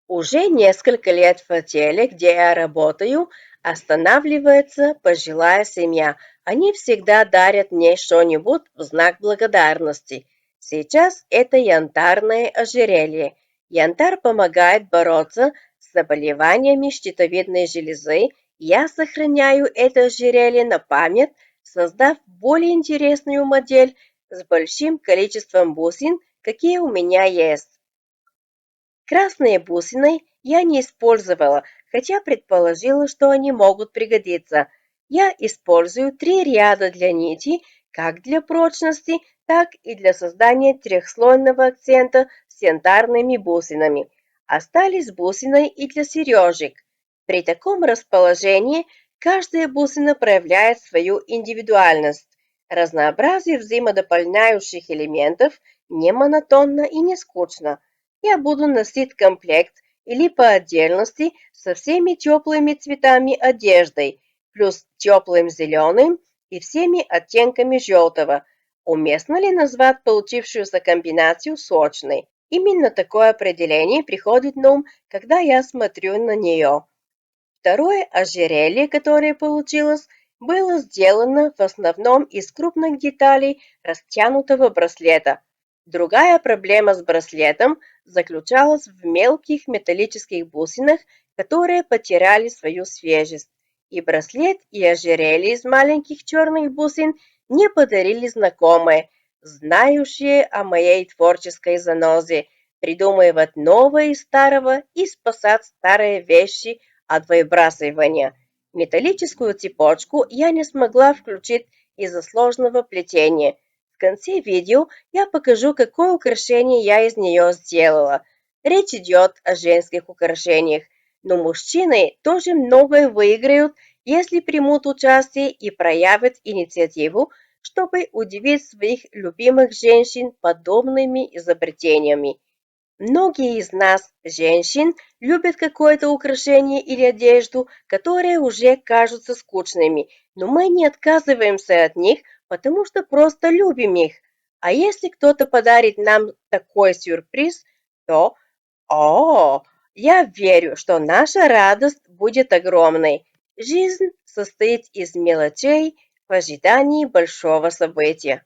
Уже несколько лет в отеле, где я работаю, останавливается пожилая семья. Они всегда дарят мне что-нибудь в знак благодарности. Сейчас это янтарное ожерелье. Янтарь помогает бороться с заболеваниями щитовидной железы. Я сохраняю это ожерелье на память, создав более интересную модель с большим количеством бусин, какие у меня есть. Красные бусины я не использовала, хотя предположила, что они могут пригодиться. Я использую 3 ряда для нити, как для прочности, так и для создания трехслойного акцента с янтарными бусинами. Остались бусины и для сережек. При таком расположении каждая бусина проявляет свою индивидуальность. Разнообразие взаимодополняющих элементов не монотонно и не скучно. Я буду носить комплект или по отдельности со всеми теплыми цветами одеждой, плюс теплым зеленым и всеми оттенками желтого. Уместно ли назвать получившуюся комбинацию сочной? Именно такое определение приходит на ум, когда я смотрю на нее. Второе ожерелье, которое получилось, было сделано в основном из крупных деталей растянутого браслета. Другая проблема с браслетом заключалась в мелких металлических бусинах, которые потеряли свою свежесть. И браслет, и ожерелье из маленьких черных бусин мне подарили знакомые, знающие о моей творческой занозе, придумывать новое из старого и спасать старые вещи от выбрасывания. Металлическую цепочку я не смогла включить из-за сложного плетения. В конце видео я покажу, какое украшение я из нее сделала. Речь идет о женских украшениях, но мужчины тоже многое выиграют, если примут участие и проявят инициативу, чтобы удивить своих любимых женщин подобными изобретениями. Многие из нас, женщин, любят какое-то украшение или одежду, которые уже кажутся скучными, но мы не отказываемся от них, потому что просто любим их. А если кто-то подарит нам такой сюрприз, то, о, я верю, что наша радость будет огромной. Жизнь состоит из мелочей в ожидании большого события.